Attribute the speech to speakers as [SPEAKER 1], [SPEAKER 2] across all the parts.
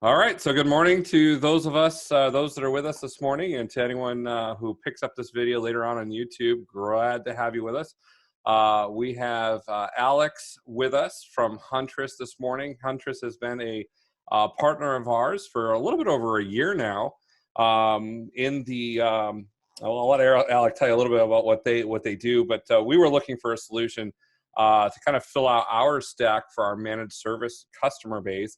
[SPEAKER 1] All right, so good morning to those of us, those that are with us this morning, and to anyone who picks up this video later on YouTube. Glad to have you with us. We have Alex with us from Huntress this morning. Huntress has been a partner of ours for a little bit over a year now. I'll let Alex tell you a little bit about what they do, but we were looking for a solution to kind of fill out our stack for our managed service customer base.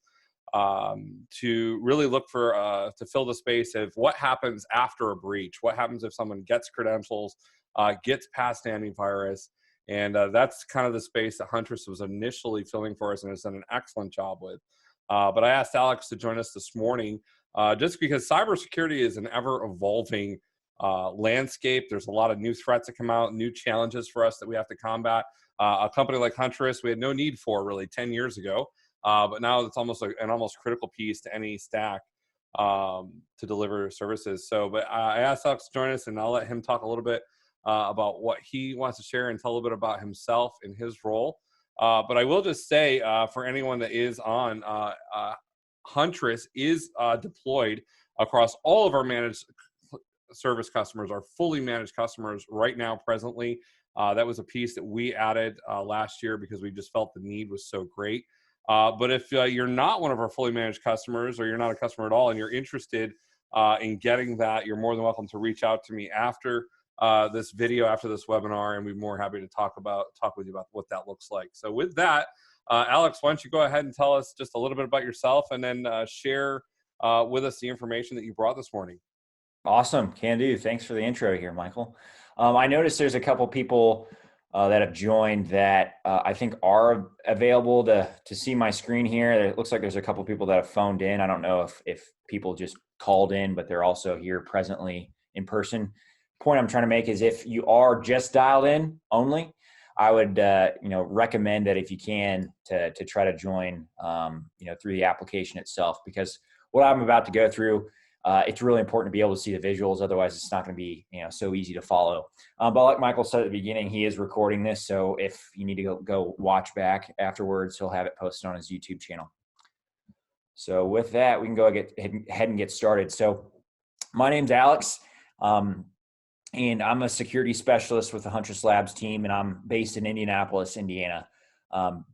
[SPEAKER 1] To really look for to fill the space of what happens after a breach. What happens if someone gets credentials, gets past antivirus, and that's kind of the space that Huntress was initially filling for us and has done an excellent job with. But I asked Alex to join us this morning just because cybersecurity is an ever-evolving landscape. There's a lot of new threats that come out, new challenges for us that we have to combat. A company like Huntress, we had no need for really 10 years ago. But now it's almost like an almost critical piece to any stack to deliver services. But I asked Alex to join us, and I'll let him talk a little bit about what he wants to share and tell a little bit about himself and his role. But I will just say for anyone that is on, Huntress is deployed across all of our managed service customers, our fully managed customers right now presently. That was a piece that we added last year because we just felt the need was so great. But if you're not one of our fully managed customers, or you're not a customer at all, and you're interested in getting that, you're more than welcome to reach out to me after this video, after this webinar, and we'd be more happy to talk with you about what that looks like. So with that, Alex, why don't you go ahead and tell us just a little bit about yourself, and then share with us the information that you brought this morning.
[SPEAKER 2] Awesome, can do. Thanks for the intro here, Michael. I noticed there's a couple people that have joined that I think are available to see my screen here. It looks like there's a couple people that have phoned in. I don't know if people just called in, but they're also here presently in person. Point I'm trying to make is if you are just dialed in only, I would recommend that if you can to try to join through the application itself, because what I'm about to go through, it's really important to be able to see the visuals. Otherwise, it's not going to be so easy to follow. But like Michael said at the beginning, he is recording this. So if you need to go watch back afterwards, he'll have it posted on his YouTube channel. So with that, we can go ahead and get started. So my name's Alex, and I'm a security specialist with the Huntress Labs team, and I'm based in Indianapolis, Indiana.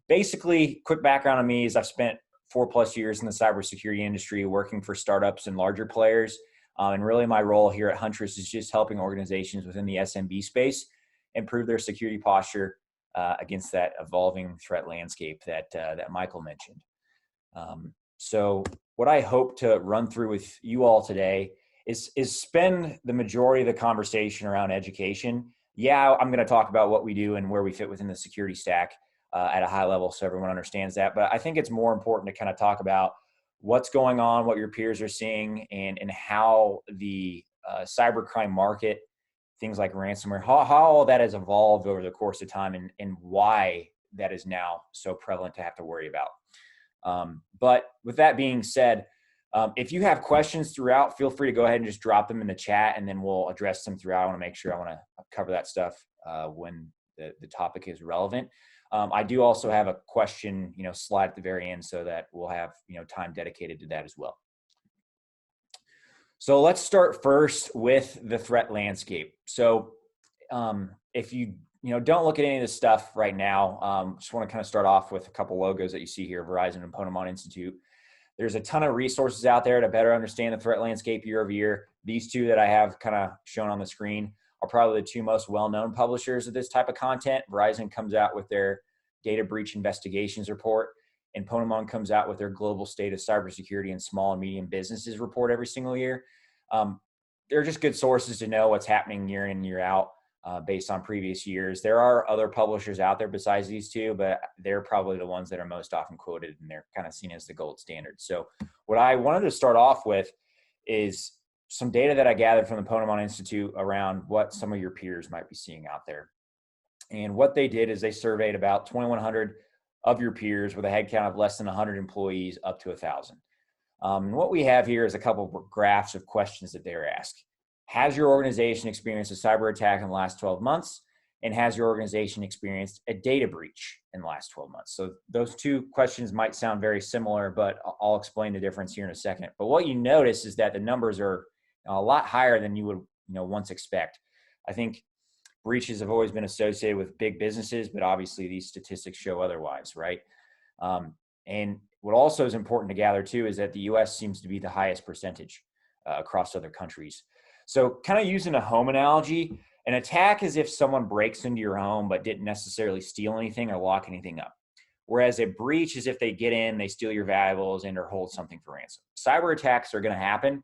[SPEAKER 2] Basically, quick background on me is I've spent 4+ years in the cybersecurity industry working for startups and larger players. And really my role here at Huntress is just helping organizations within the SMB space improve their security posture against that evolving threat landscape that Michael mentioned. So what I hope to run through with you all today is spend the majority of the conversation around education. Yeah, I'm going to talk about what we do and where we fit within the security stack at a high level so everyone understands that. But I think it's more important to kind of talk about what's going on, what your peers are seeing, and how the cybercrime market, things like ransomware, how all that has evolved over the course of time, and why that is now so prevalent to have to worry about. But with that being said, if you have questions throughout, feel free to go ahead and just drop them in the chat, and then we'll address them throughout. I want to cover that stuff when the topic is relevant. I do also have a question, slide at the very end so that we'll have, time dedicated to that as well. So let's start first with the threat landscape. So if you, don't look at any of this stuff right now, just want to kind of start off with a couple logos that you see here, Verizon and Payne and Jon Institute. There's a ton of resources out there to better understand the threat landscape year over year. These two that I have kind of shown on the screen are probably the two most well-known publishers of this type of content. Verizon comes out with their data breach investigations report, and Payne and Jon comes out with their global state of cybersecurity and small and medium businesses report every single year. They're just good sources to know what's happening year in, year out based on previous years. There are other publishers out there besides these two, but they're probably the ones that are most often quoted, and they're kind of seen as the gold standard. So what I wanted to start off with is some data that I gathered from the Payne and Jon Institute around what some of your peers might be seeing out there. And what they did is they surveyed about 2,100 of your peers with a headcount of less than 100 employees up to 1,000. And what we have here is a couple of graphs of questions that they were asked. Has your organization experienced a cyber attack in the last 12 months? And has your organization experienced a data breach in the last 12 months? So those two questions might sound very similar, but I'll explain the difference here in a second. But what you notice is that the numbers are a lot higher than you would once expect. I think breaches have always been associated with big businesses, but obviously these statistics show otherwise, right? And what also is important to gather too is that the US seems to be the highest percentage across other countries. So kind of using a home analogy, an attack is if someone breaks into your home but didn't necessarily steal anything or lock anything up. Whereas a breach is if they get in, they steal your valuables and or hold something for ransom. Cyber attacks are going to happen.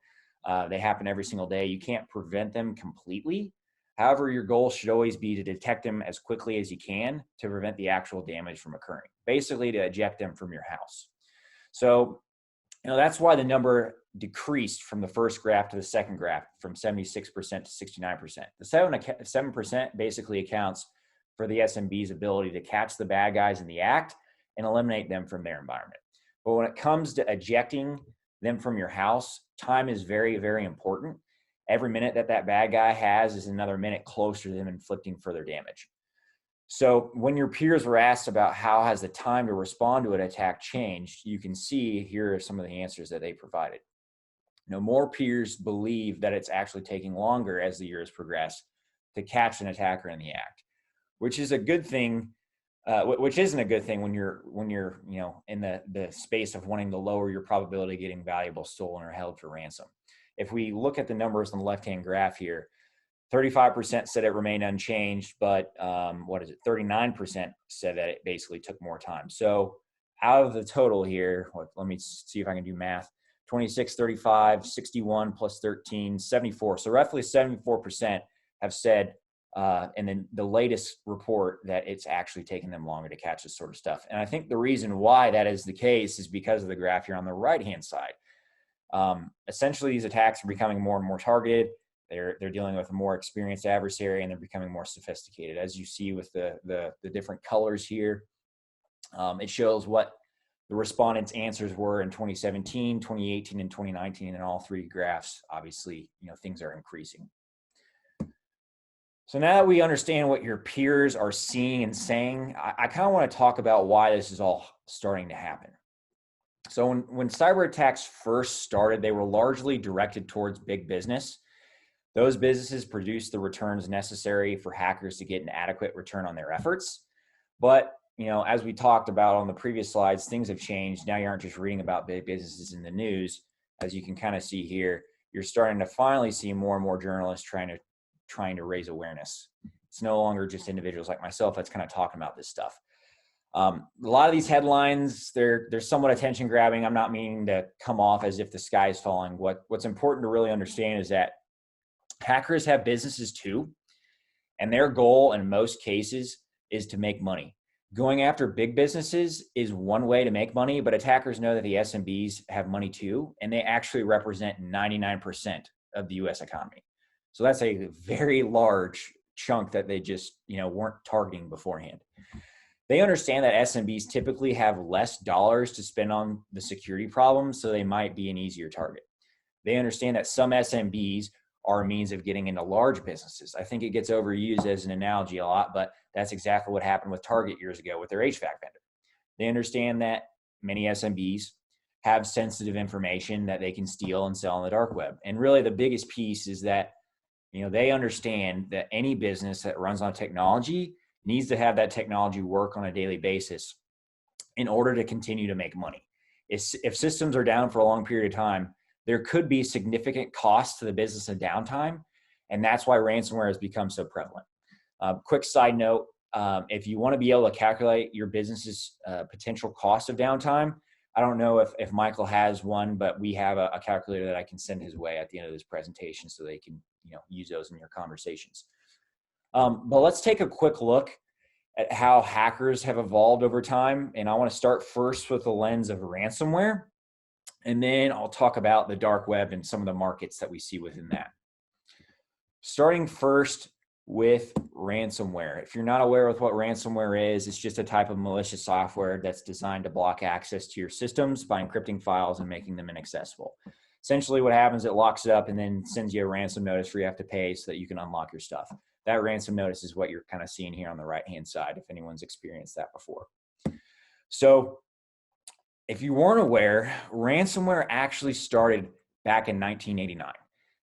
[SPEAKER 2] They happen every single day. You can't prevent them completely. However, your goal should always be to detect them as quickly as you can to prevent the actual damage from occurring. Basically, to eject them from your house. So, that's why the number decreased from the first graph to the second graph from 76% to 69%. The 7% basically accounts for the SMB's ability to catch the bad guys in the act and eliminate them from their environment. But when it comes to ejecting them from your house, time is very, very important. Every minute that bad guy has is another minute closer to them inflicting further damage. So when your peers were asked about how has the time to respond to an attack changed, you can see here are some of the answers that they provided. More peers believe that it's actually taking longer as the years progress to catch an attacker in the act, which is a good thing, which isn't a good thing when you're in the space of wanting to lower your probability of getting valuables stolen or held for ransom. If we look at the numbers on the left-hand graph here, 35% said it remained unchanged, but 39% said that it basically took more time. So out of the total here, let me see if I can do math, 26, 35, 61 plus 13, 74. So roughly 74% have said and then the latest report that it's actually taken them longer to catch this sort of stuff. And I think the reason why that is the case is because of the graph here on the right-hand side. Essentially, these attacks are becoming more and more targeted. They're dealing with a more experienced adversary, and they're becoming more sophisticated. As you see with the different colors here, it shows what the respondents' answers were in 2017, 2018, and 2019. And in all three graphs, obviously, things are increasing. So now that we understand what your peers are seeing and saying, I kind of want to talk about why this is all starting to happen. So when cyber attacks first started, they were largely directed towards big business. Those businesses produced the returns necessary for hackers to get an adequate return on their efforts. But, as we talked about on the previous slides, things have changed. Now you aren't just reading about big businesses in the news. As you can kind of see here, you're starting to finally see more and more journalists trying to raise awareness. It's no longer just individuals like myself that's kind of talking about this stuff. A lot of these headlines, they're somewhat attention grabbing. I'm not meaning to come off as if the sky is falling. What's important to really understand is that hackers have businesses too, and their goal in most cases is to make money. Going after big businesses is one way to make money, but attackers know that the SMBs have money too, and they actually represent 99% of the US economy. So that's a very large chunk that they just, weren't targeting beforehand. They understand that SMBs typically have less dollars to spend on the security problems, so they might be an easier target. They understand that some SMBs are a means of getting into large businesses. I think it gets overused as an analogy a lot, but that's exactly what happened with Target years ago with their HVAC vendor. They understand that many SMBs have sensitive information that they can steal and sell on the dark web. And really the biggest piece is that, they understand that any business that runs on technology needs to have that technology work on a daily basis in order to continue to make money. If systems are down for a long period of time, there could be significant costs to the business and downtime, and that's why ransomware has become so prevalent. Quick side note, if you want to be able to calculate your business's potential cost of downtime, I don't know if Michael has one, but we have a calculator that I can send his way at the end of this presentation so they can use those in your conversations. But let's take a quick look at how hackers have evolved over time. And I want to start first with the lens of ransomware. And then I'll talk about the dark web and some of the markets that we see within that. Starting first with ransomware. If you're not aware with what ransomware is, it's just a type of malicious software that's designed to block access to your systems by encrypting files and making them inaccessible. Essentially what happens, it locks it up and then sends you a ransom notice where you have to pay so that you can unlock your stuff. That ransom notice is what you're kind of seeing here on the right-hand side, if anyone's experienced that before. So if you weren't aware, ransomware actually started back in 1989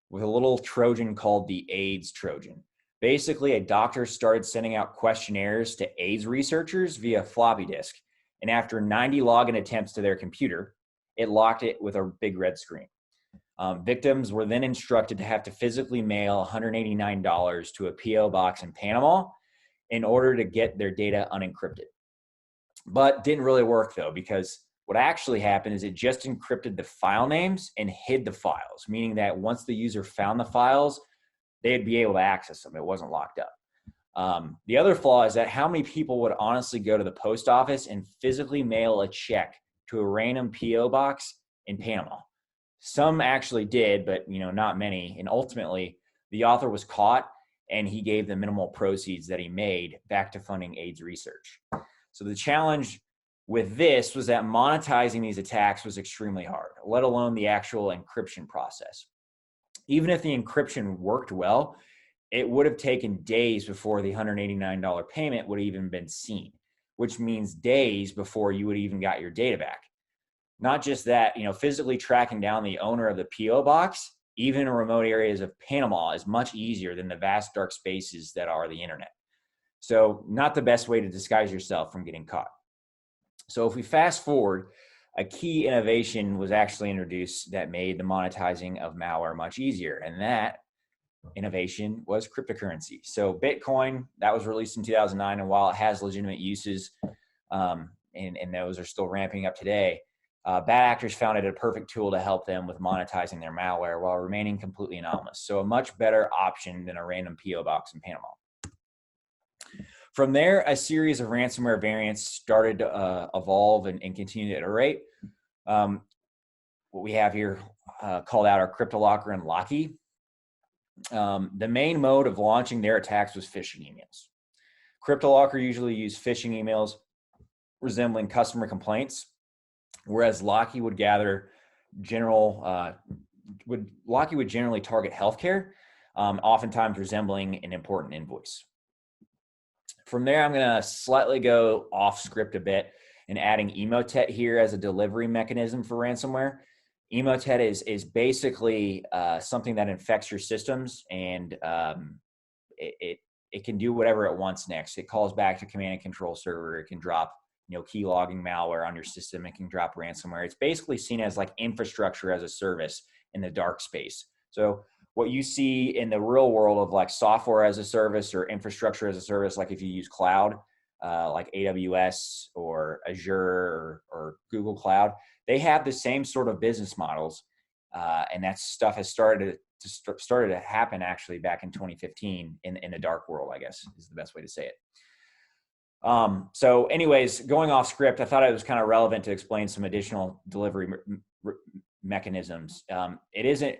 [SPEAKER 2] with a little Trojan called the AIDS Trojan. Basically, a doctor started sending out questionnaires to AIDS researchers via floppy disk. And after 90 login attempts to their computer, it locked it with a big red screen. Victims were then instructed to have to physically mail $189 to a PO box in Panama in order to get their data unencrypted. But didn't really work though, because what actually happened is it just encrypted the file names and hid the files, meaning that once the user found the files, they'd be able to access them. It wasn't locked up. The other flaw is that how many people would honestly go to the post office and physically mail a check to a random PO box in Panama? Some actually did, but not many. And ultimately, the author was caught, and he gave the minimal proceeds that he made back to funding AIDS research. So the challenge with this was that monetizing these attacks was extremely hard, let alone the actual encryption process. Even if the encryption worked well, it would have taken days before the $189 payment would have even been seen, which means days before you would even got your data back. Not just that, physically tracking down the owner of the PO box, even in remote areas of Panama, is much easier than the vast dark spaces that are the internet. So not the best way to disguise yourself from getting caught. So if we fast forward, a key innovation was actually introduced that made the monetizing of malware much easier. And that innovation was cryptocurrency. So Bitcoin, that was released in 2009. And while it has legitimate uses, and those are still ramping up today, bad actors found it a perfect tool to help them with monetizing their malware while remaining completely anonymous. So a much better option than a random PO box in Panama. From there, a series of ransomware variants started to evolve and continue to iterate. What we have here called out are CryptoLocker and Locky. The main mode of launching their attacks was phishing emails. CryptoLocker usually used phishing emails resembling customer complaints, whereas Locky would generally target healthcare, oftentimes resembling an important invoice. From there, I'm going to slightly go off script a bit and adding Emotet here as a delivery mechanism for ransomware. Emotet is basically something that infects your systems, and it can do whatever it wants next. It calls back to command and control server. It can drop key logging malware on your system. It can drop ransomware. It's basically seen as like infrastructure as a service in the dark space. So what you see in the real world of like software as a service or infrastructure as a service, like if you use cloud, like AWS or Azure or Google Cloud, they have the same sort of business models. And that stuff has started to happen actually back in 2015 in the dark world, I guess is the best way to say it. So anyways, going off script, I thought it was kind of relevant to explain some additional delivery mechanisms. It isn't,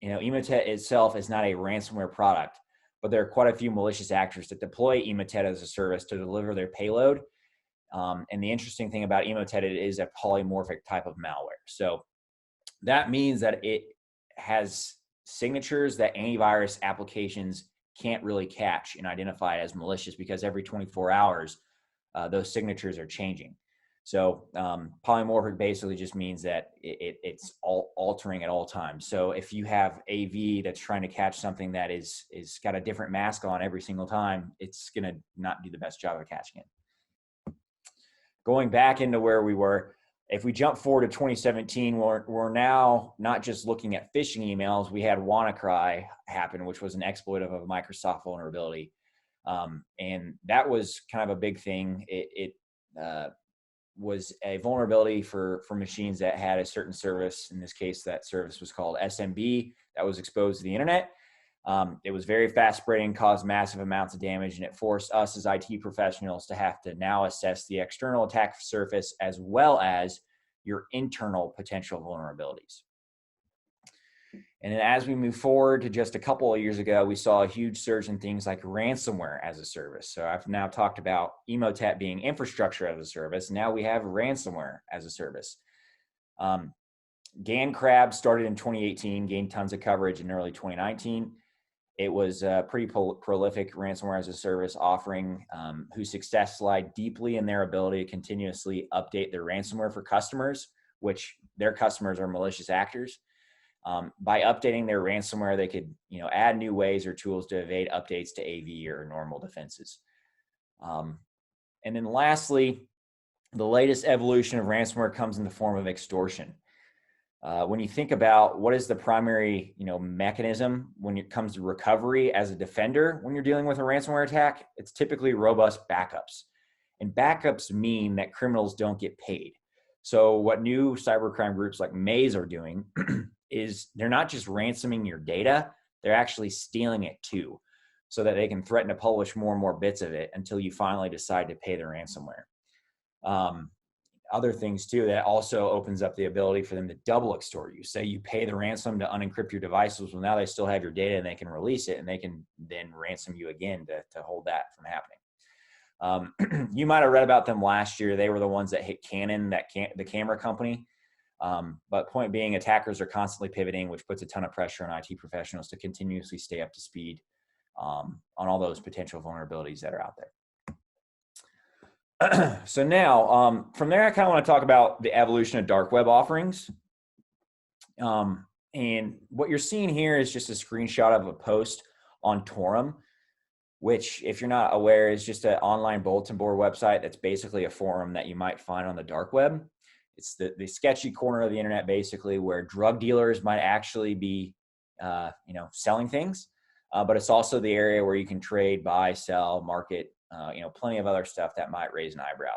[SPEAKER 2] Emotet itself is not a ransomware product, but there are quite a few malicious actors that deploy Emotet as a service to deliver their payload. And the interesting thing about Emotet, it is a polymorphic type of malware. So that means that it has signatures that antivirus applications can't really catch and identify as malicious, because every 24 hours, those signatures are changing. So polymorphic basically just means that it's altering at all times. So if you have AV that's trying to catch something that is got a different mask on every single time, it's going to not do the best job of catching it. Going back into where we were, if we jump forward to 2017, we're now not just looking at phishing emails. We had WannaCry happen, which was an exploit of a Microsoft vulnerability. And that was kind of a big thing. It was a vulnerability for machines that had a certain service. In this case, that service was called SMB, that was exposed to the internet. It was very fast spreading, caused massive amounts of damage, and it forced us as IT professionals to have to now assess the external attack surface as well as your internal potential vulnerabilities. And then as we move forward to just a couple of years ago, we saw a huge surge in things like ransomware as a service. So I've now talked about Emotet being infrastructure as a service. Now we have ransomware as a service. GanCrab started in 2018, gained tons of coverage in early 2019. It was a pretty prolific ransomware as a service offering whose success lied deeply in their ability to continuously update their ransomware for customers, which their customers are malicious actors. By updating their ransomware, they could, add new ways or tools to evade updates to AV or normal defenses. And then lastly, the latest evolution of ransomware comes in the form of extortion. When you think about what is the primary, mechanism when it comes to recovery as a defender, when you're dealing with a ransomware attack, it's typically robust backups. And backups mean that criminals don't get paid. So what new cybercrime groups like Maze are doing is they're not just ransoming your data, they're actually stealing it too, so that they can threaten to publish more and more bits of it until you finally decide to pay the ransomware. Other things too, that also opens up the ability for them to double extort you. Say you pay the ransom to unencrypt your devices, well, now they still have your data and they can release it, and they can then ransom you again to hold that from happening. You might have read about them last year. They were the ones that hit Canon, the camera company. But point being, attackers are constantly pivoting, which puts a ton of pressure on IT professionals to continuously stay up to speed on all those potential vulnerabilities that are out there. So now, from there, I kind of want to talk about the evolution of dark web offerings. And what you're seeing here is just a screenshot of a post on Torum, which, if you're not aware, is just an online bulletin board website that's basically a forum that you might find on the dark web. It's the sketchy corner of the internet, basically, where drug dealers might actually be, selling things. But it's also the area where you can trade, buy, sell, market, plenty of other stuff that might raise an eyebrow.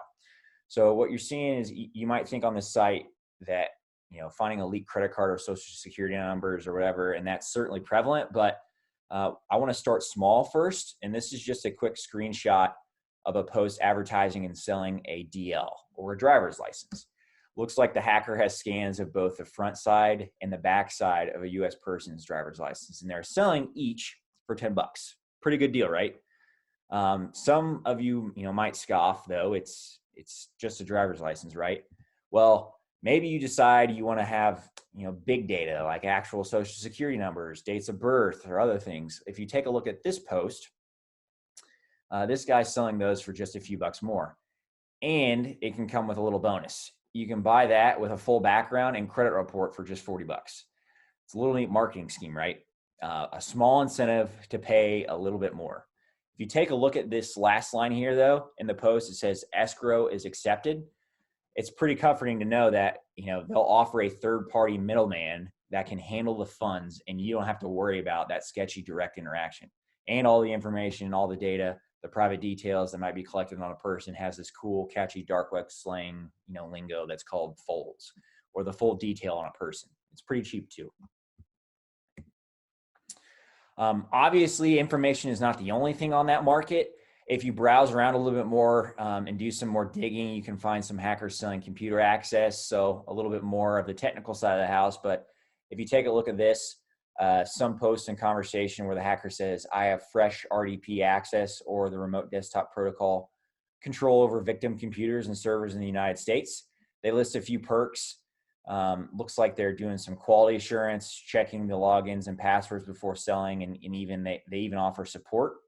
[SPEAKER 2] So what you're seeing is you might think on this site that, finding a leaked credit card or social security numbers or whatever, and that's certainly prevalent, but I want to start small first. And this is just a quick screenshot of a post advertising and selling a DL, or a driver's license. Looks like the hacker has scans of both the front side and the back side of a U.S. person's driver's license, and they're selling each for $10. Pretty good deal, right? Some of you, might scoff, though. It's just a driver's license, right? Well, maybe you decide you want to have, big data like actual social security numbers, dates of birth, or other things. If you take a look at this post, this guy's selling those for just a few bucks more, and it can come with a little bonus. You can buy that with a full background and credit report for just $40. It's a little neat marketing scheme, right? A small incentive to pay a little bit more. If you take a look at this last line here, though, in the post, it says escrow is accepted. It's pretty comforting to know that, they'll offer a third-party middleman that can handle the funds, and you don't have to worry about that sketchy direct interaction. And all the information, all the data, the private details that might be collected on a person has this cool, catchy dark web slang, lingo that's called folds, or the full detail on a person. It's pretty cheap too. Obviously, information is not the only thing on that market. If you browse around a little bit more and do some more digging, you can find some hackers selling computer access, so a little bit more of the technical side of the house. But if you take a look at this, some posts and conversation where the hacker says, I have fresh RDP access, or the remote desktop protocol control over victim computers and servers in the United States. They list a few perks. Looks like they're doing some quality assurance, checking the logins and passwords before selling, and even they even offer support.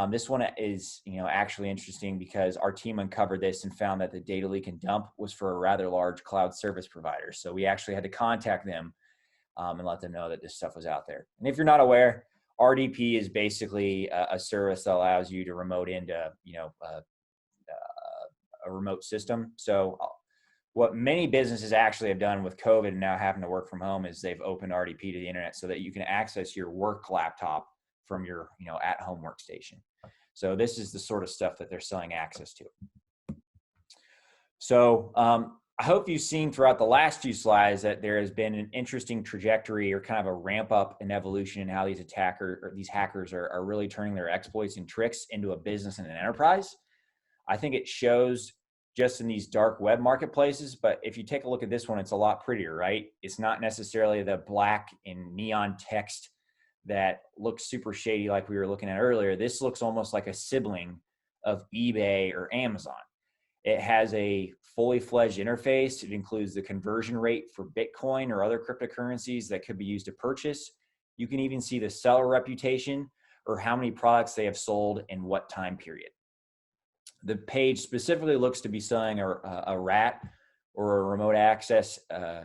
[SPEAKER 2] This one is, actually interesting because our team uncovered this and found that the data leak and dump was for a rather large cloud service provider. So we actually had to contact them and let them know that this stuff was out there. And if you're not aware, RDP is basically a service that allows you to remote into, a remote system. So what many businesses actually have done with COVID and now having to work from home is they've opened RDP to the internet so that you can access your work laptop from your, at-home workstation. So this is the sort of stuff that they're selling access to. So I hope you've seen throughout the last few slides that there has been an interesting trajectory, or kind of a ramp up in evolution in how these hackers are really turning their exploits and tricks into a business and an enterprise. I think it shows just in these dark web marketplaces, but if you take a look at this one, it's a lot prettier, right? It's not necessarily the black and neon text that looks super shady like we were looking at earlier. This looks almost like a sibling of eBay or Amazon. It has a fully fledged interface. It includes the conversion rate for Bitcoin or other cryptocurrencies that could be used to purchase. You can even see the seller reputation or how many products they have sold in what time period. The page specifically looks to be selling a rat or a remote access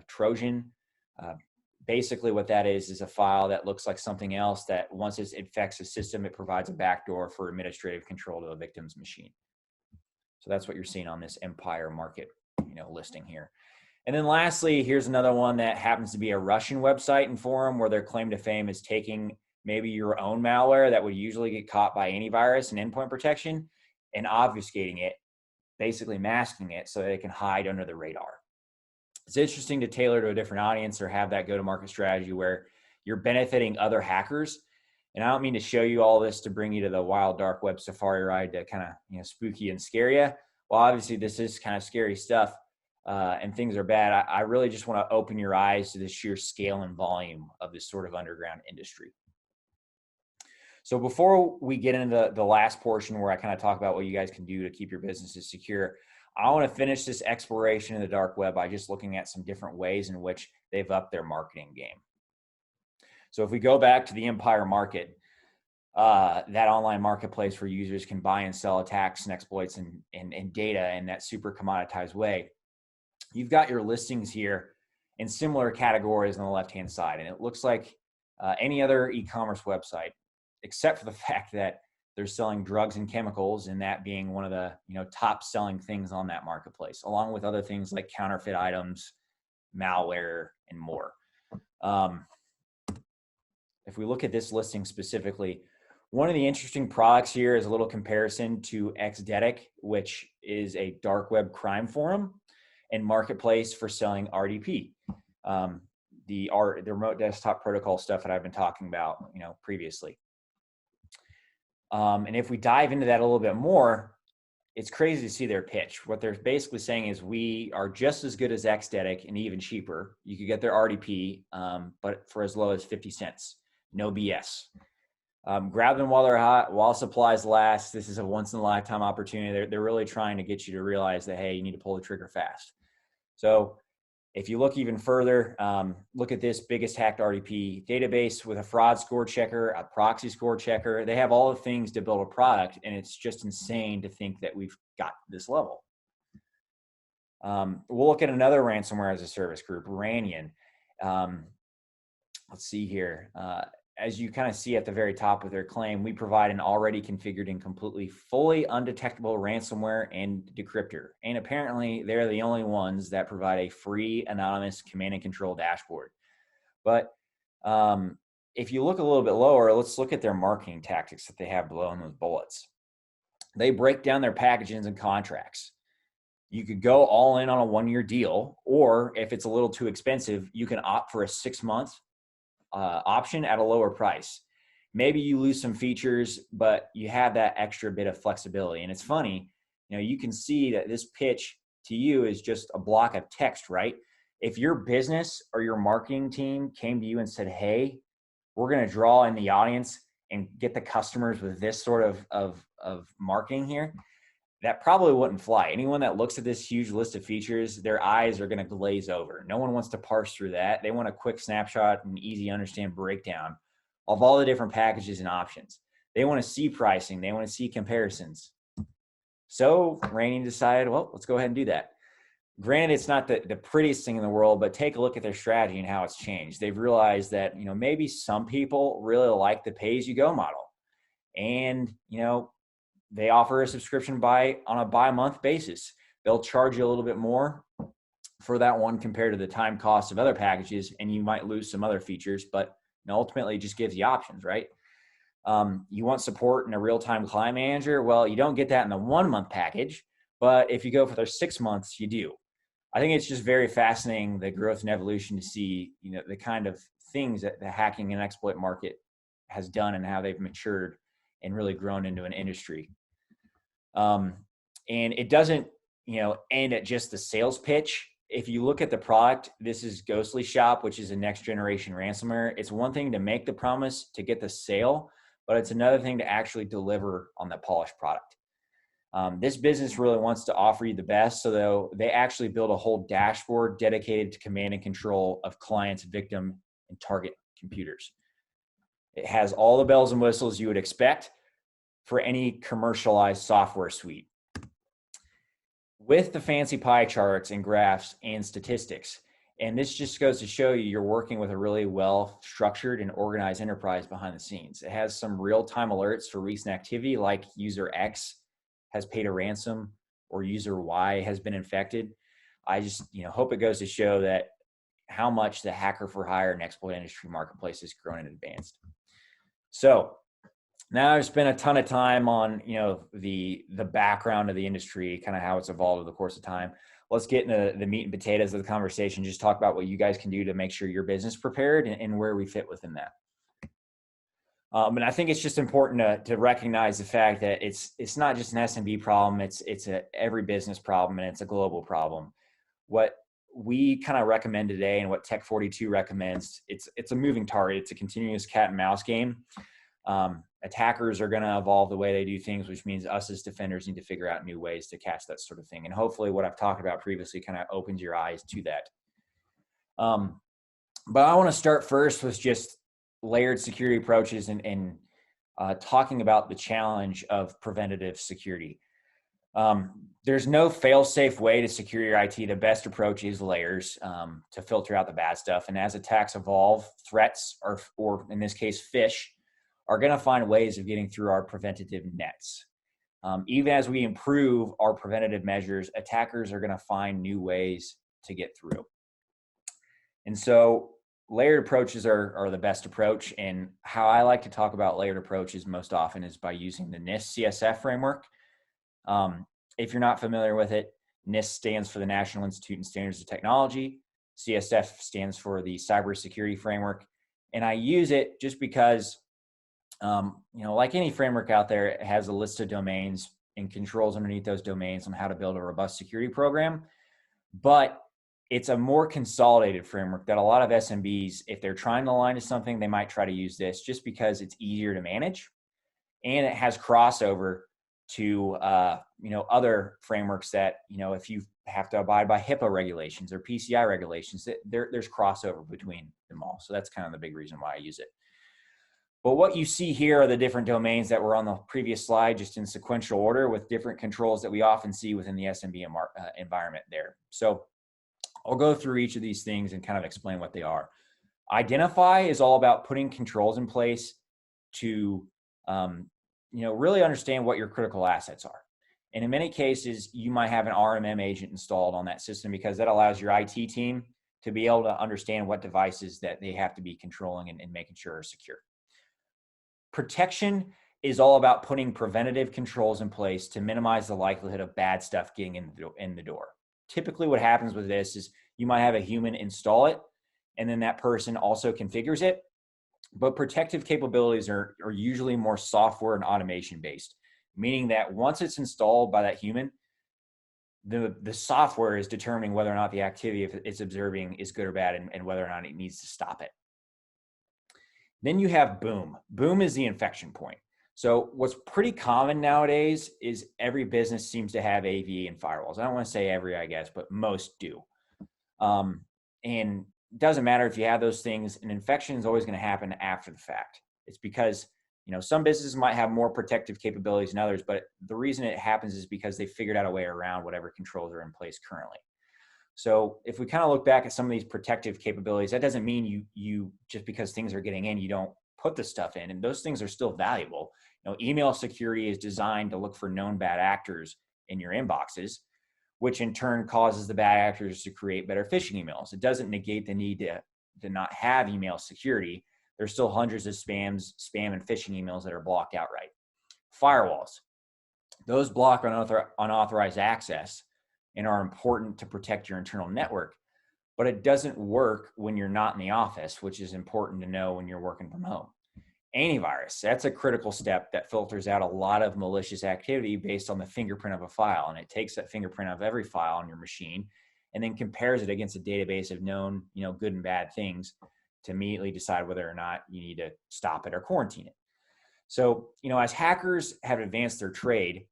[SPEAKER 2] Trojan. Basically what that is a file that looks like something else that once it infects a system, it provides a backdoor for administrative control of the victim's machine. So that's what you're seeing on this Empire Market, listing here. And then lastly, here's another one that happens to be a Russian website and forum where their claim to fame is taking maybe your own malware that would usually get caught by antivirus and endpoint protection and obfuscating it, basically masking it so that it can hide under the radar. It's interesting to tailor to a different audience or have that go-to-market strategy where you're benefiting other hackers. And I don't mean to show you all this to bring you to the wild dark web safari ride to kind of spooky and scare you. Well, obviously this is kind of scary stuff and things are bad. I really just want to open your eyes to the sheer scale and volume of this sort of underground industry. So before we get into the last portion where I kind of talk about what you guys can do to keep your businesses secure, I want to finish this exploration of the dark web by just looking at some different ways in which they've upped their marketing game. So if we go back to the Empire Market, that online marketplace where users can buy and sell attacks and exploits and data in that super commoditized way, you've got your listings here in similar categories on the left-hand side. And it looks like any other e-commerce website, except for the fact that they're selling drugs and chemicals, and that being one of the top selling things on that marketplace, along with other things like counterfeit items, malware, and more. If we look at this listing specifically, one of the interesting products here is a little comparison to Xdetic, which is a dark web crime forum and marketplace for selling RDP, the remote desktop protocol stuff that I've been talking about previously. And if we dive into that a little bit more, it's crazy to see their pitch. What they're basically saying is we are just as good as Xdetic and even cheaper. You could get their RDP, but for as low as 50 cents. No BS. Grab them while they're hot, while supplies last. This is a once in a lifetime opportunity. They're really trying to get you to realize that, hey, you need to pull the trigger fast. So if you look even further, look at this biggest hacked RDP database with a fraud score checker, a proxy score checker. They have all the things to build a product, and it's just insane to think that we've got this level. We'll look at another ransomware as a service group, Ranian. Let's see here. As you kind of see at the very top of their claim, we provide an already configured and completely fully undetectable ransomware and decryptor. And apparently they're the only ones that provide a free anonymous command and control dashboard. But if you look a little bit lower, let's look at their marketing tactics that they have below in those bullets. They break down their packages and contracts. You could go all in on a 1-year deal, or if it's a little too expensive, you can opt for a 6-month option at a lower price. Maybe you lose some features, but you have that extra bit of flexibility. And it's funny, you can see that this pitch to you is just a block of text, right? If your business or your marketing team came to you and said, hey, we're going to draw in the audience and get the customers with this sort of marketing here, that probably wouldn't fly. Anyone that looks at this huge list of features, their eyes are going to glaze over. No one wants to parse through that. They want a quick snapshot and easy to understand breakdown of all the different packages and options. They want to see pricing. They want to see comparisons. So Ranian decided, well, let's go ahead and do that. Granted, it's not the prettiest thing in the world, but take a look at their strategy and how it's changed. They've realized that, maybe some people really like the pay-as-you-go model. And, they offer a subscription on a by-month basis. They'll charge you a little bit more for that one compared to the time cost of other packages, and you might lose some other features, but ultimately it just gives you options, right? You want support in a real-time client manager? Well, you don't get that in the 1-month package, but if you go for their 6 months, you do. I think it's just very fascinating, the growth and evolution to see, the kind of things that the hacking and exploit market has done and how they've matured and really grown into an industry. And it doesn't, end at just the sales pitch. If you look at the product, this is Ghostly Shop, which is a next generation ransomware. It's one thing to make the promise to get the sale, but it's another thing to actually deliver on the polished product. This business really wants to offer you the best, so they actually build a whole dashboard dedicated to command and control of clients, victim, and target computers. It has all the bells and whistles you would expect for any commercialized software suite, with the fancy pie charts and graphs and statistics. And this just goes to show you you're working with a really well-structured and organized enterprise behind the scenes. It has some real-time alerts for recent activity, like user X has paid a ransom or user Y has been infected. I just hope it goes to show that how much the hacker for hire and exploit industry marketplace has grown and advanced. So now I've spent a ton of time on the background of the industry, kind of how it's evolved over the course of time. Let's get into the meat and potatoes of the conversation. Just talk about what you guys can do to make sure your business prepared and where we fit within that. And I think it's just important to recognize the fact that it's not just an SMB problem. It's every business problem, and it's a global problem. What we kind of recommend today, and what Tech 42 recommends, it's a moving target. It's a continuous cat and mouse game. Attackers are going to evolve the way they do things, which means us as defenders need to figure out new ways to catch that sort of thing. And hopefully what I've talked about previously kind of opens your eyes to that. But I want to start first with just layered security approaches and talking about the challenge of preventative security. There's no fail-safe way to secure your IT. The best approach is layers to filter out the bad stuff. And as attacks evolve, threats, or in this case, phish, are going to find ways of getting through our preventative nets. Even as we improve our preventative measures, attackers are going to find new ways to get through. And so layered approaches are the best approach. And how I like to talk about layered approaches most often is by using the NIST CSF framework. If you're not familiar with it, NIST stands for the National Institute and Standards of Technology. CSF stands for the Cybersecurity framework. And I use it just because like any framework out there, it has a list of domains and controls underneath those domains on how to build a robust security program. But it's a more consolidated framework that a lot of SMBs, if they're trying to align to something, they might try to use this just because it's easier to manage. And it has crossover to, other frameworks that, if you have to abide by HIPAA regulations or PCI regulations, there's crossover between them all. So that's kind of the big reason why I use it. But what you see here are the different domains that were on the previous slide, just in sequential order with different controls that we often see within the SMB environment there. So I'll go through each of these things and kind of explain what they are. Identify is all about putting controls in place to, really understand what your critical assets are. And in many cases, you might have an RMM agent installed on that system because that allows your IT team to be able to understand what devices that they have to be controlling and making sure are secure. Protection is all about putting preventative controls in place to minimize the likelihood of bad stuff getting in the door. Typically what happens with this is you might have a human install it, and then that person also configures it. But protective capabilities are usually more software and automation based, meaning that once it's installed by that human, the software is determining whether or not the activity it's observing is good or bad and whether or not it needs to stop it. Then you have boom. Boom is the infection point. So what's pretty common nowadays is every business seems to have AV and firewalls. I don't want to say every, I guess, but most do. And it doesn't matter if you have those things, an infection is always going to happen after the fact. It's because, some businesses might have more protective capabilities than others, but the reason it happens is because they figured out a way around whatever controls are in place currently. So if we kind of look back at some of these protective capabilities, that doesn't mean you just because things are getting in, you don't put the stuff in, and those things are still valuable. Email security is designed to look for known bad actors in your inboxes, which in turn causes the bad actors to create better phishing emails. It doesn't negate the need to not have email security. There's still hundreds of spam and phishing emails that are blocked outright. Firewalls, those block unauthorized access and are important to protect your internal network, but it doesn't work when you're not in the office, which is important to know when you're working from home. Antivirus, that's a critical step that filters out a lot of malicious activity based on the fingerprint of a file. And it takes that fingerprint of every file on your machine and then compares it against a database of known, good and bad things to immediately decide whether or not you need to stop it or quarantine it. So, as hackers have advanced their trade,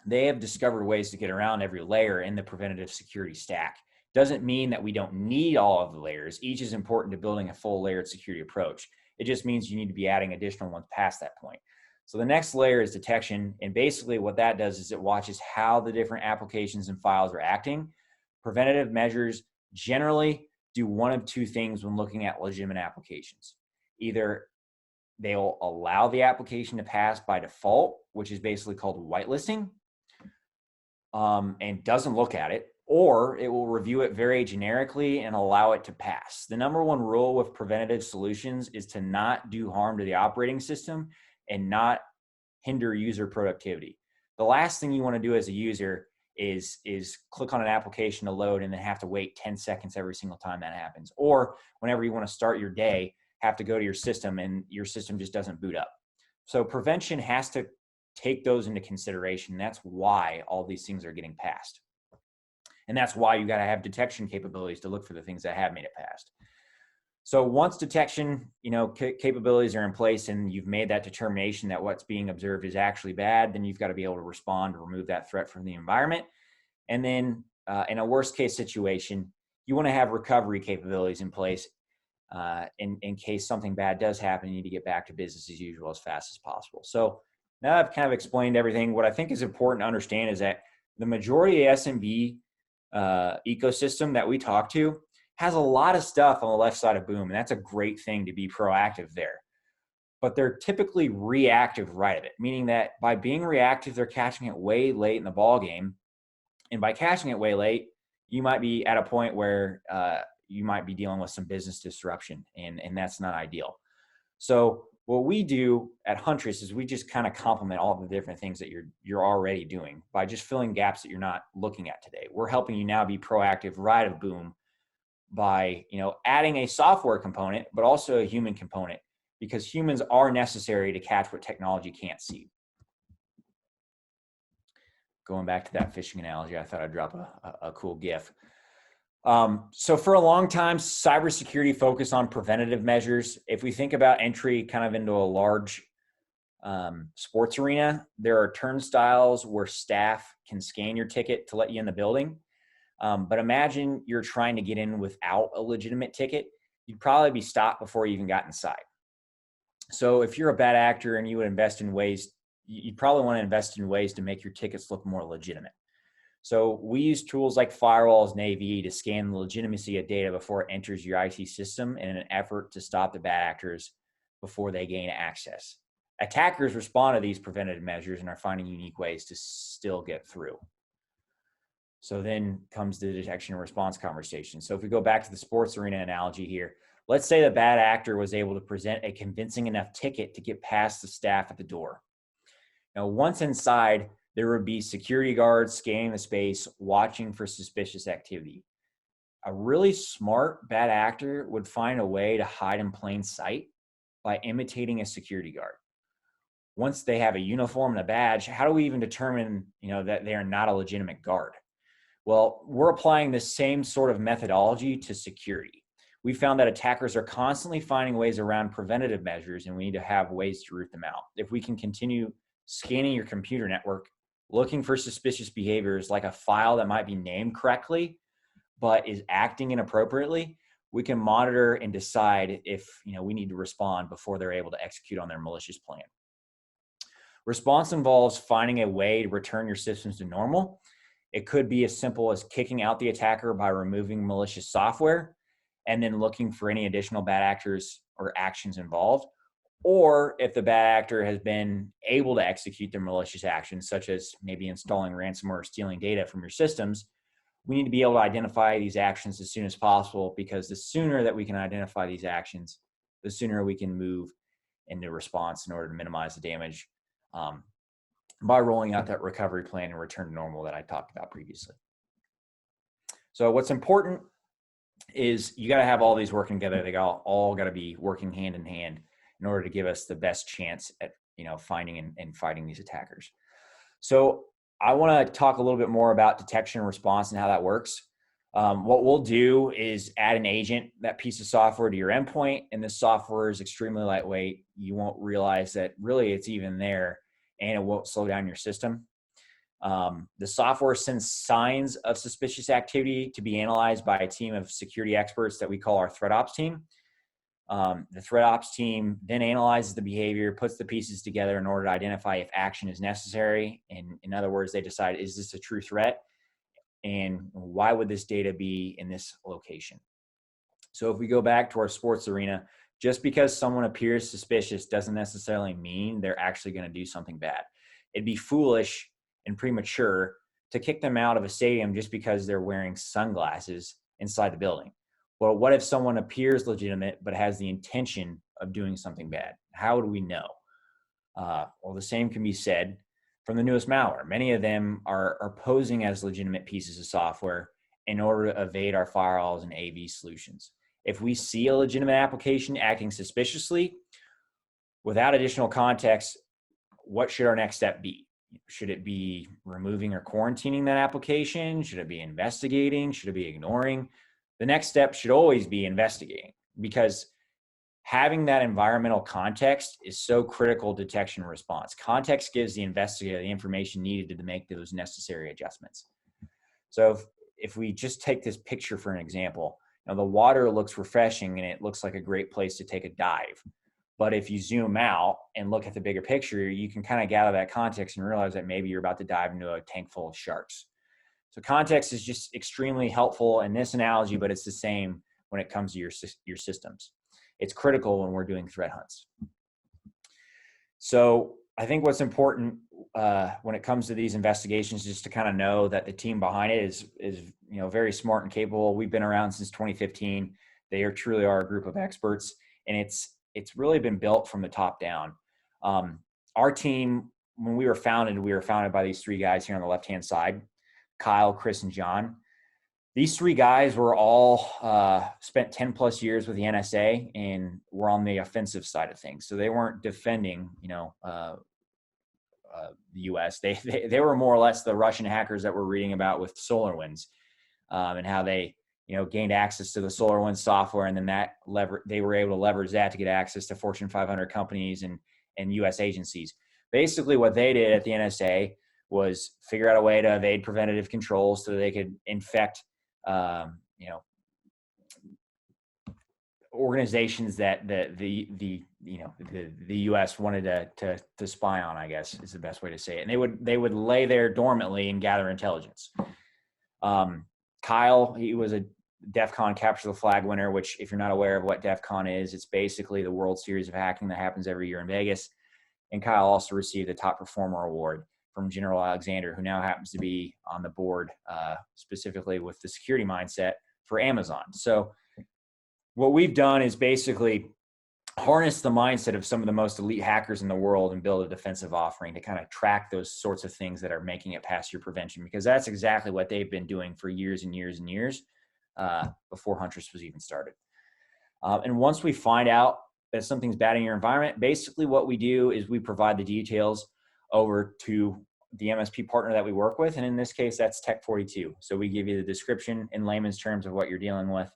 [SPEAKER 2] they have discovered ways to get around every layer in the preventative security stack. Doesn't mean that we don't need all of the layers. Each is important to building a full layered security approach. It just means you need to be adding additional ones past that point. So the next layer is detection. And basically what that does is it watches how the different applications and files are acting. Preventative measures generally do one of two things when looking at legitimate applications. Either they'll allow the application to pass by default, which is basically called whitelisting, and doesn't look at it, or it will review it very generically and allow it to pass. The number one rule with preventative solutions is to not do harm to the operating system and not hinder user productivity. The last thing you want to do as a user is click on an application to load and then have to wait 10 seconds every single time that happens. Or whenever you want to start your day, have to go to your system and your system just doesn't boot up. So prevention has to take those into consideration. That's why all these things are getting passed. And that's why you got to have detection capabilities to look for the things that have made it past. So once detection, capabilities are in place and you've made that determination that what's being observed is actually bad, then you've got to be able to respond to remove that threat from the environment. And then in a worst case situation, you want to have recovery capabilities in place in case something bad does happen. You need to get back to business as usual as fast as possible. So now I've kind of explained everything. What I think is important to understand is that the majority of SMB ecosystem that we talk to has a lot of stuff on the left side of boom, and that's a great thing to be proactive there. But they're typically reactive right of it, meaning that by being reactive, they're catching it way late in the ball game. And by catching it way late, you might be at a point where you might be dealing with some business disruption, and that's not ideal. So what we do at Huntress is we just kind of complement all the different things that you're already doing by just filling gaps that you're not looking at today. We're helping you now be proactive right of boom by adding a software component, but also a human component, because humans are necessary to catch what technology can't see. Going back to that fishing analogy, I thought I'd drop a cool GIF. So for a long time, cybersecurity focused on preventative measures. If we think about entry kind of into a large sports arena, there are turnstiles where staff can scan your ticket to let you in the building. But imagine you're trying to get in without a legitimate ticket. You'd probably be stopped before you even got inside. So if you're a bad actor and you would invest in ways, you'd probably want to invest in ways to make your tickets look more legitimate. So we use tools like firewalls and AV to scan the legitimacy of data before it enters your IT system in an effort to stop the bad actors before they gain access. Attackers respond to these preventative measures and are finding unique ways to still get through. So then comes the detection and response conversation. So if we go back to the sports arena analogy here, let's say the bad actor was able to present a convincing enough ticket to get past the staff at the door. Now, once inside, there would be security guards scanning the space, watching for suspicious activity. A really smart bad actor would find a way to hide in plain sight by imitating a security guard. Once they have a uniform and a badge, how do we even determine, that they are not a legitimate guard? Well, we're applying the same sort of methodology to security. We found that attackers are constantly finding ways around preventative measures, and we need to have ways to root them out. If we can continue scanning your computer network, looking for suspicious behaviors like a file that might be named correctly, but is acting inappropriately, we can monitor and decide if we need to respond before they're able to execute on their malicious plan. Response involves finding a way to return your systems to normal. It could be as simple as kicking out the attacker by removing malicious software and then looking for any additional bad actors or actions involved. Or if the bad actor has been able to execute their malicious actions, such as maybe installing ransomware or stealing data from your systems, we need to be able to identify these actions as soon as possible, because the sooner that we can identify these actions, the sooner we can move into response in order to minimize the damage by rolling out that recovery plan and return to normal that I talked about previously. So what's important is you got to have all these working together. They all got to be working hand in hand in order to give us the best chance at finding and fighting these attackers. So I want to talk a little bit more about detection and response and how that works. What we'll do is add an agent, that piece of software, to your endpoint, and this software is extremely lightweight. You won't realize that really it's even there, and it won't slow down your system. The software sends signs of suspicious activity to be analyzed by a team of security experts that we call our threat ops team. The threat ops team then analyzes the behavior, puts the pieces together in order to identify if action is necessary. And in other words, they decide, is this a true threat? And why would this data be in this location? So if we go back to our sports arena, just because someone appears suspicious doesn't necessarily mean they're actually going to do something bad. It'd be foolish and premature to kick them out of a stadium just because they're wearing sunglasses inside the building. Well, what if someone appears legitimate but has the intention of doing something bad? How would we know? Well, the same can be said from the newest malware. Many of them are posing as legitimate pieces of software in order to evade our firewalls and AV solutions. If we see a legitimate application acting suspiciously, without additional context, what should our next step be? Should it be removing or quarantining that application? Should it be investigating? Should it be ignoring? The next step should always be investigating, because having that environmental context is so critical to detection and response. Context gives the investigator the information needed to make those necessary adjustments. So if we just take this picture for an example, the water looks refreshing and it looks like a great place to take a dive. But if you zoom out and look at the bigger picture, you can kind of gather that context and realize that maybe you're about to dive into a tank full of sharks. So context is just extremely helpful in this analogy, but it's the same when it comes to your systems. It's critical when we're doing threat hunts. So I think what's important when it comes to these investigations is just to kind of know that the team behind it is very smart and capable. We've been around since 2015. They truly are a group of experts, and it's really been built from the top down. Our team, when we were founded by these three guys here on the left-hand side, Kyle, Chris, and Jon. These three guys were all spent 10 plus years with the NSA and were on the offensive side of things. So they weren't defending, the U.S. They were more or less the Russian hackers that we're reading about with SolarWinds, and how they, gained access to the SolarWinds software, and then they were able to leverage that to get access to Fortune 500 companies and U.S. agencies. Basically, what they did at the NSA was figure out a way to evade preventative controls so that they could infect organizations that the U.S. wanted to spy on, I guess is the best way to say it. And they would lay there dormantly and gather intelligence. Kyle, he was a DEF CON Capture the Flag winner, which, if you're not aware of what DEF CON is, it's basically the World Series of hacking that happens every year in Vegas. And Kyle also received the Top Performer Award from General Alexander, who now happens to be on the board specifically with the security mindset for Amazon. So what we've done is basically harness the mindset of some of the most elite hackers in the world and build a defensive offering to kind of track those sorts of things that are making it past your prevention, because that's exactly what they've been doing for years and years and years before Huntress was even started. And once we find out that something's bad in your environment, basically what we do is we provide the details over to the MSP partner that we work with. And in this case, that's Tech42. So we give you the description in layman's terms of what you're dealing with.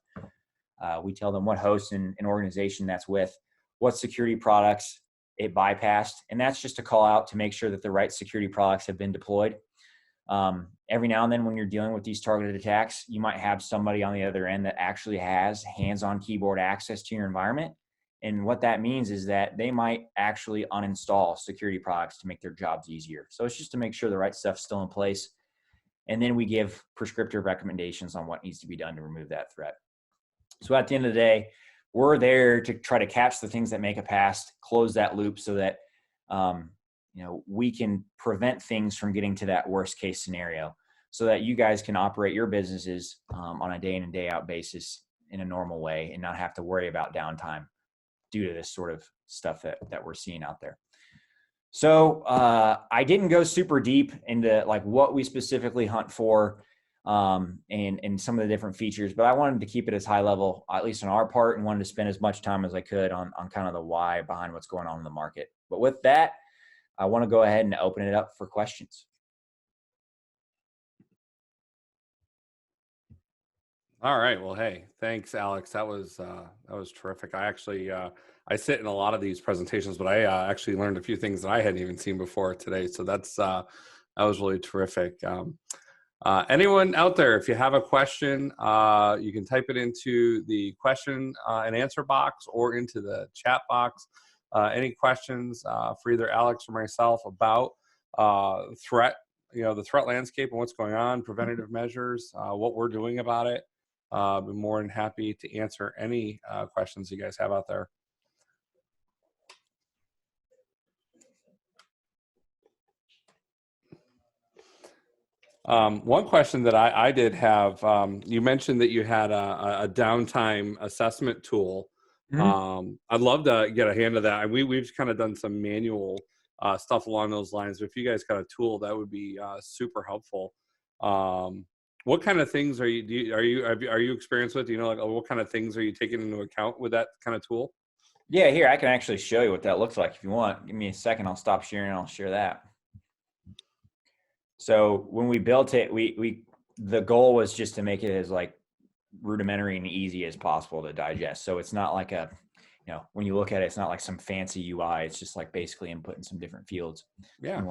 [SPEAKER 2] We tell them what host and organization that's with, what security products it bypassed. And that's just a call out to make sure that the right security products have been deployed. Every now and then when you're dealing with these targeted attacks, you might have somebody on the other end that actually has hands-on keyboard access to your environment. And what that means is that they might actually uninstall security products to make their jobs easier. So it's just to make sure the right stuff's still in place. And then we give prescriptive recommendations on what needs to be done to remove that threat. So at the end of the day, we're there to try to catch the things that make it past, close that loop so that we can prevent things from getting to that worst case scenario, so that you guys can operate your businesses on a day in and day out basis in a normal way and not have to worry about downtime due to this sort of stuff that we're seeing out there. So I didn't go super deep into like what we specifically hunt for and some of the different features, but I wanted to keep it as high level, at least on our part, and wanted to spend as much time as I could on kind of the why behind what's going on in the market. But with that, I want to go ahead and open it up for questions.
[SPEAKER 1] All right. Well, hey, thanks, Alex. That was terrific. I actually I sit in a lot of these presentations, but I actually learned a few things that I hadn't even seen before today. So that was really terrific. Anyone out there, if you have a question, you can type it into the question and answer box or into the chat box. Any questions for either Alex or myself about threat, the threat landscape and what's going on, preventative measures, what we're doing about it. I'd be more than happy to answer any questions you guys have out there. One question that I did have, you mentioned that you had a downtime assessment tool. I'd love to get a hand of that. We've kind of done some manual stuff along those lines. But if you guys got a tool, that would be super helpful. What kind of things are you experienced with? Like what kind of things are you taking into account with that kind of tool?
[SPEAKER 2] Yeah, here I can actually show you what that looks like if you want. Give me a second. I'll stop sharing and I'll share that. So when we built it, the goal was just to make it as like rudimentary and easy as possible to digest. So it's not like when you look at it, it's not like some fancy UI. It's just like basically inputting some different fields.
[SPEAKER 1] Yeah.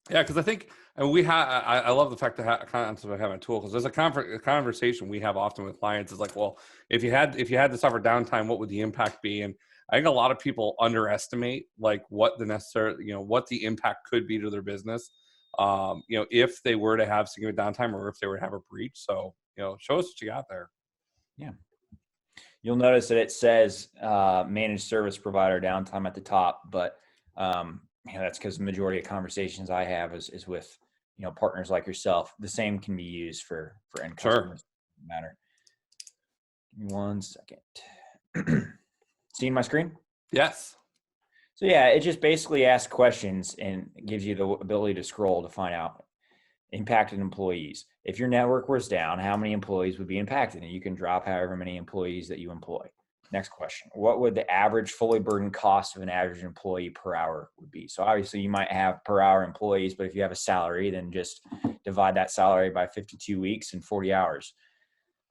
[SPEAKER 1] Yeah, because I think I love the fact that concept of having a tool, because there's a conversation we have often with clients is like, well, if you had to suffer downtime, what would the impact be? And I think a lot of people underestimate like what the impact could be to their business. If they were to have significant downtime or if they were to have a breach. So, show us what you got there.
[SPEAKER 2] Yeah. You'll notice that it says managed service provider downtime at the top, but that's because the majority of conversations I have is with, partners like yourself. The same can be used for end customers. Sure. Matter. Give me 1 second. Seeing my screen?
[SPEAKER 1] Yes.
[SPEAKER 2] So yeah, it just basically asks questions and gives you the ability to scroll to find out impacted employees. If your network was down, how many employees would be impacted? And you can drop however many employees that you employ. Next question. What would the average fully burdened cost of an average employee per hour would be? So obviously you might have per hour employees, but if you have a salary, then just divide that salary by 52 weeks and 40 hours.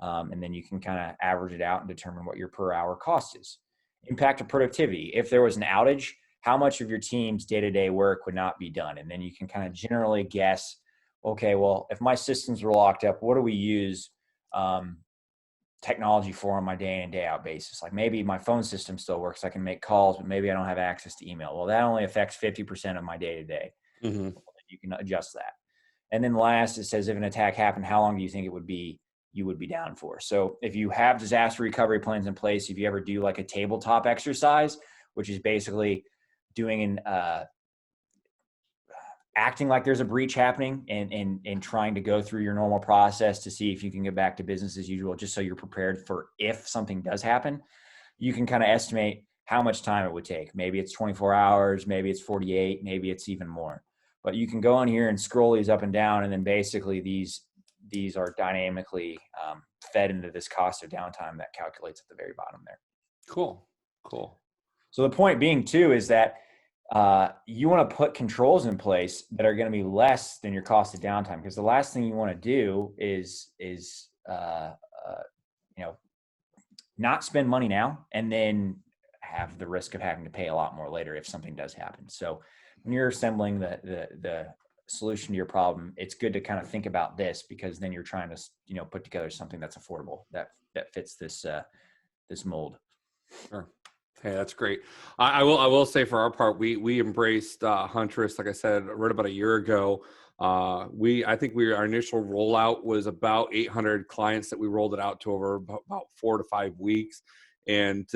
[SPEAKER 2] And then you can kind of average it out and determine what your per hour cost is. Impact of productivity. If there was an outage, how much of your team's day-to-day work would not be done? And then you can kind of generally guess, okay, well, if my systems were locked up, what do we use technology for on my day in, day out basis? Like maybe my phone system still works. I can make calls, but maybe I don't have access to email. Well, that only affects 50% of my day-to-day. Mm-hmm. You can adjust that. And then last, it says if an attack happened, how long do you think you would be down for? So if you have disaster recovery plans in place, if you ever do like a tabletop exercise, which is basically doing acting like there's a breach happening and trying to go through your normal process to see if you can get back to business as usual, just so you're prepared for if something does happen, you can kind of estimate how much time it would take. Maybe it's 24 hours, maybe it's 48, maybe it's even more. But you can go on here and scroll these up and down, and then basically these are dynamically fed into this cost of downtime that calculates at the very bottom there.
[SPEAKER 1] Cool.
[SPEAKER 2] So the point being too is that you want to put controls in place that are going to be less than your cost of downtime, because the last thing you want to do is not spend money now and then have the risk of having to pay a lot more later if something does happen. So when you're assembling the solution to your problem, it's good to kind of think about this, because then you're trying to put together something that's affordable that fits this mold.
[SPEAKER 1] Sure. Hey, that's great. I will say for our part, we embraced Huntress, like I said, right about a year ago. Our initial rollout was about 800 clients that we rolled it out to over about 4 to 5 weeks, and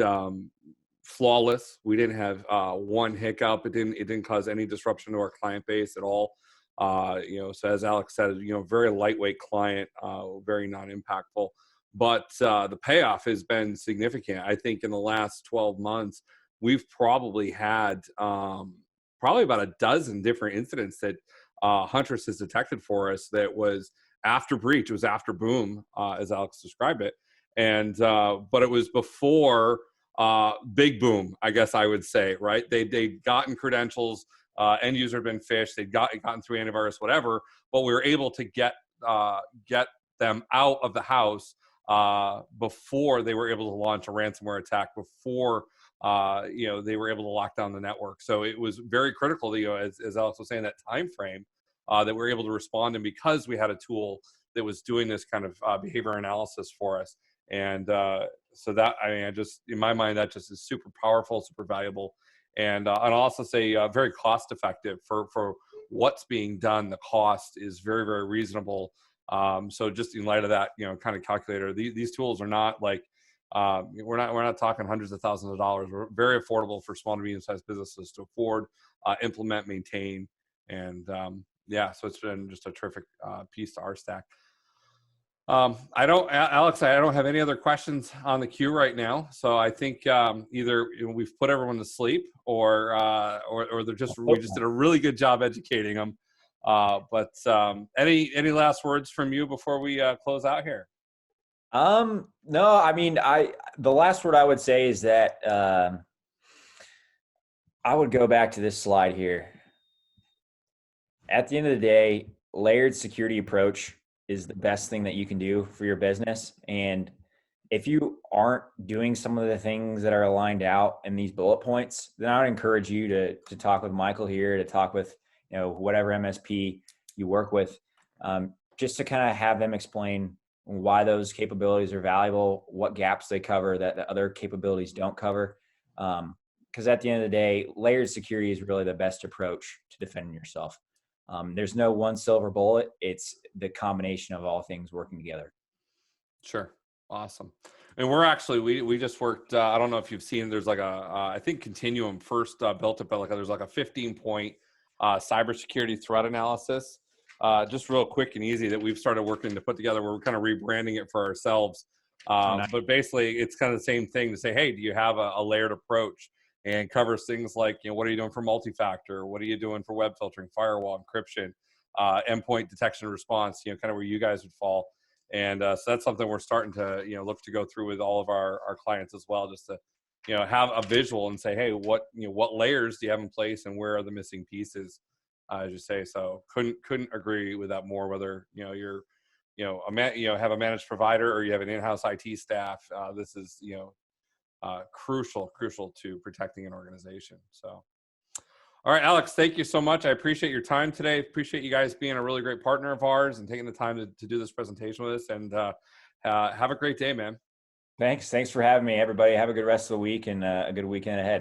[SPEAKER 1] flawless. We didn't have one hiccup. It didn't cause any disruption to our client base at all. So as Alex said, very lightweight client, very non-impactful. But the payoff has been significant. I think in the last 12 months, we've probably had about a dozen different incidents that Huntress has detected for us that was after breach. It was after boom, as Alex described it. And but it was before big boom, I guess I would say, right? They'd gotten credentials, end user had been phished, they'd gotten through antivirus, whatever, but we were able to get them out of the house before they were able to launch a ransomware attack, before they were able to lock down the network. So it was very critical, as Alex was saying, that time frame that we're able to respond, and because we had a tool that was doing this kind of behavior analysis for us. And so that, I mean, I just, in my mind, that just is super powerful, super valuable. And I'll also say very cost effective for what's being done. The cost is very, very reasonable. So just in light of that, kind of calculator, these tools are not like, we're not talking hundreds of thousands of dollars. We're very affordable for small to medium sized businesses to afford, implement, maintain. And yeah, so it's been just a terrific piece to our stack. Alex, I don't have any other questions on the queue right now. So I think either we've put everyone to sleep, or we just did a really good job educating them. But any last words from you before we close out here?
[SPEAKER 2] No, I mean, the last word I would say is that I would go back to this slide here. At the end of the day, layered security approach is the best thing that you can do for your business. And if you aren't doing some of the things that are aligned out in these bullet points, then I would encourage you to talk with Michael here, to talk with, whatever MSP you work with, just to kind of have them explain why those capabilities are valuable, what gaps they cover that the other capabilities don't cover. Because at the end of the day, layered security is really the best approach to defending yourself. There's no one silver bullet. It's the combination of all things working together. Sure.
[SPEAKER 1] Awesome. And we're actually, we just worked, I don't know if you've seen, there's like I think Continuum first built it, but there's like a 15-point cybersecurity threat analysis, just real quick and easy that we've started working to put together. We're kind of rebranding it for ourselves. But basically it's kind of the same thing to say, hey, do you have a layered approach? And covers things like, what are you doing for multi-factor? What are you doing for web filtering, firewall, encryption, endpoint detection and response, kind of where you guys would fall. And so that's something we're starting to, look to go through with all of our clients as well, just to, have a visual and say, hey, what layers do you have in place and where are the missing pieces, as you say. So couldn't agree with that more, whether, you're, have a managed provider or you have an in-house IT staff. This is, crucial to protecting an organization. So, all right, Alex, thank you so much. I appreciate your time today. Appreciate you guys being a really great partner of ours and taking the time to do this presentation with us. And have a great day, man.
[SPEAKER 2] Thanks for having me, everybody. Have a good rest of the week and a good weekend ahead.